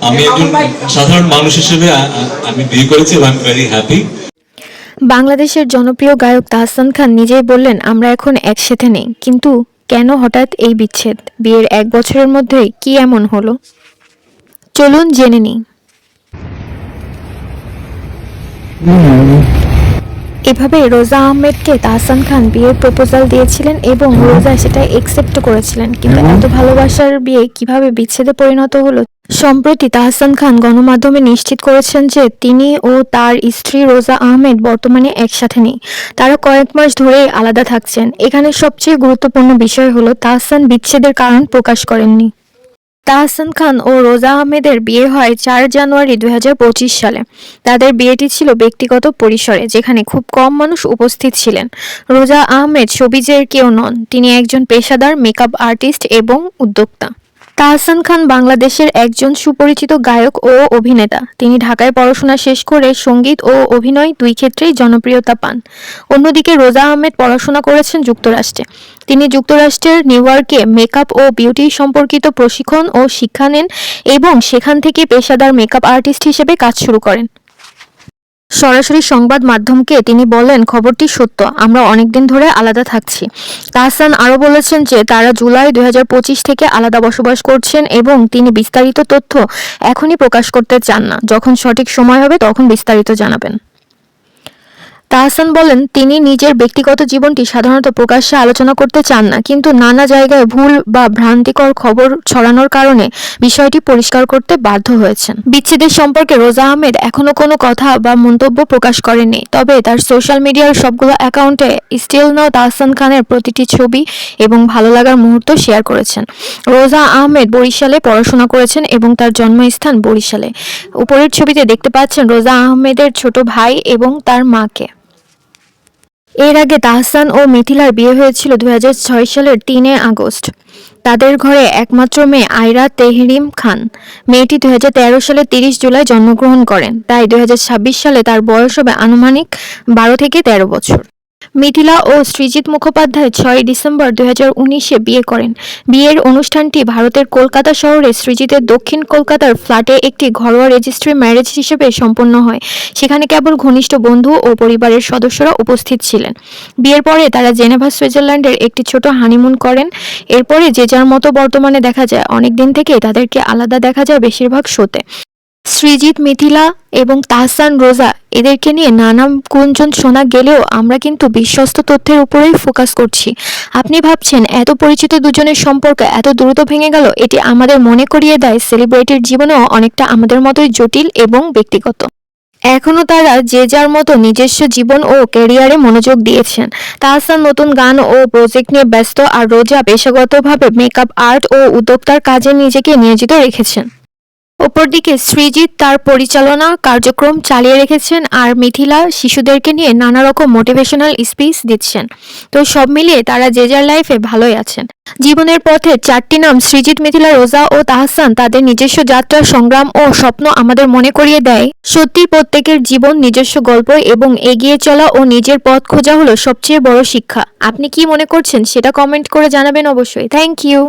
আমি একজন সাধারণ মানুষ হিসেবে আমি বিয়ে করেছি এবং আই এম ভেরি হ্যাপি। বাংলাদেশের জনপ্রিয় গায়ক তাহসান খান নিজেই বললেন, আমরা এখন একসাথে নেই। কিন্তু কেন হঠাৎ এই বিচ্ছেদ? বিয়ের 1 বছরের মধ্যেই কি এমন হলো? চলুন জেনে নিই। এভাবে রোজা আহমেদকে তাহসান খান বিয়ের প্রপোজাল দিয়েছিলেন এবং রোজা সেটা একসেপ্ট করেছিলেন। কিন্তু এত ভালোবাসার বিয়ে কিভাবে বিচ্ছেদে পরিণত হলো? সম্প্রতি তাহসান খান গণমাধ্যমে নিশ্চিত করেছেন যে তিনি ও তার স্ত্রী রোজা আহমেদ বর্তমানে একসাথে নেই। তারা কয়েক মাস ধরেই আলাদা থাকছেন। এখানে সবচেয়ে গুরুত্বপূর্ণ বিষয় হলো তাহসান বিচ্ছেদের কারণ প্রকাশ করেননি। তাহসান খান ও রোজা আহমেদের বিয়ে হয় 4 জানুয়ারি 2025 সালে। তাদের বিয়েটি ছিল ব্যক্তিগত পরিসরে, যেখানে খুব কম মানুষ উপস্থিত ছিলেন। রোজা আহমেদ শোবিজের কেউ নন, তিনি একজন পেশাদার মেকআপ আর্টিস্ট এবং উদ্যোক্তা। তাহসান খান বাংলাদেশের একজন সুপরিচিত গায়ক ও অভিনেতা। তিনি ঢাকায় পড়াশোনা শেষ করে সঙ্গীত ও অভিনয় দুই ক্ষেত্রেই জনপ্রিয়তা পান। অন্যদিকে রোজা আহমেদ পড়াশোনা করেছেন যুক্তরাষ্ট্রে। তিনি যুক্তরাষ্ট্রের নিউ ইয়র্কে মেকআপ ও বিউটি সম্পর্কিত প্রশিক্ষণ ও শিক্ষা নেন এবং সেখান থেকে পেশাদার মেকআপ আর্টিস্ট হিসেবে কাজ শুরু করেন। সরাসরি সংবাদ মাধ্যমকে তিনি বলেন, খবরটি সত্য, আমরা অনেকদিন ধরে আলাদা থাকছি। তাহসান আরও বলেছেন যে তারা জুলাই 2025 থেকে আলাদা বসবাস করছেন এবং তিনি বিস্তারিত তথ্য এখনই প্রকাশ করতে চান না। যখন সঠিক সময় হবে তখন বিস্তারিত জানাবেন। তাহসান বলেন, তিনি নিজের ব্যক্তিগত জীবনটি সাধারণত প্রকাশ্যে আলোচনা করতে চান না, কিন্তু নানা জায়গায় ভুল বা ভ্রান্তিকর খবর ছড়ানোর কারণে বিষয়টি পরিষ্কার করতে বাধ্য হয়েছেন। বিচ্ছেদের সম্পর্কে রোজা আহমেদ এখনও কোনো কথা বা মন্তব্য প্রকাশ করেননি, তবে তার সোশ্যাল মিডিয়ার সবগুলো অ্যাকাউন্টে স্টিল নাও তাহসান খানের প্রতিটি ছবি এবং ভালো লাগার মুহূর্ত শেয়ার করেছেন। রোজা আহমেদ বরিশালে পড়াশোনা করেছেন এবং তার জন্মস্থান বরিশালে। উপরের ছবিতে দেখতে পাচ্ছেন রোজা আহমেদের ছোট ভাই এবং তার মাকে। এর আগে তাহসান ও মিথিলার বিয়ে হয়েছিল 2006 সালের 3 আগস্ট। তাদের ঘরে একমাত্র মেয়ে আয়রা তেহরিম খান। মেয়েটি 2013 সালে 30 জুলাই জন্মগ্রহণ করেন, তাই 2026 সালে তার বয়স হবে আনুমানিক 12 থেকে 13 বছর। মিথিলা ও সৃজিত মুখোপাধ্যায় 6 ডিসেম্বর 2019-এ বিয়ে করেন। বিয়ের অনুষ্ঠানটি ভারতের কলকাতা শহরে সৃজিতের দক্ষিণ কলকাতার ফ্ল্যাটে একটি ঘরোয়া রেজিস্ট্রি ম্যারেজ হিসেবে সম্পন্ন হয়। সেখানে কেবল ঘনিষ্ঠ বন্ধু ও পরিবারের সদস্যরা উপস্থিত ছিলেন। বিয়ের পরে তারা জেনেভা, সুইজারল্যান্ডের একটি ছোট হানিমুন করেন। এরপরে যে যার মতো বর্তমানে দেখা যায়। অনেক দিন থেকেই তাদেরকে আলাদা দেখা যায় বেশিরভাগ শোতে। সৃজিত, মিথিলা এবং তাহসান, রোজা এদেরকে নিয়ে নানা গুঞ্জন শোনা গেলেও আমরা কিন্তু বিশ্বস্ত তথ্যের উপরেই ফোকাস করছি। আপনি ভাবছেন এত পরিচিত দুজনের সম্পর্ক এত দ্রুত ভেঙে গেল? এটি আমাদের মনে করিয়ে দেয় সেলিব্রিটির জীবনেও অনেকটা আমাদের মতোই জটিল এবং ব্যক্তিগত। এখনও তারা যে যার মতো নিজস্ব জীবন ও ক্যারিয়ারে মনোযোগ দিয়েছেন। তাহসান নতুন গান ও প্রজেক্ট নিয়ে ব্যস্ত, আর রোজা পেশাগতভাবে মেকআপ আর্ট ও উদ্যোক্তার কাজে নিজেকে নিয়োজিত রেখেছেন। অপরদিকে সৃজিত তার পরিচালনা কার্যক্রম চালিয়ে রেখেছেন, আর মিথিলা শিশুদেরকে নিয়ে নানা রকম মোটিভেশনাল স্পিচ দিচ্ছেন। তো সব মিলিয়ে তারা যে যার লাইফে ভালোই আছেন। জীবনের পথে 4টি নাম সৃজিত, মিথিলা, রোজা ও তাহসান। তাদের নিজস্ব যাত্রা, সংগ্রাম ও স্বপ্ন আমাদের মনে করিয়ে দেয় সত্যি প্রত্যেকের জীবন নিজস্ব গল্প, এবং এগিয়ে চলা ও নিজের পথ খোঁজা হলো সবচেয়ে বড় শিক্ষা। আপনি কি মনে করছেন সেটা কমেন্ট করে জানাবেন অবশ্যই। Thank you.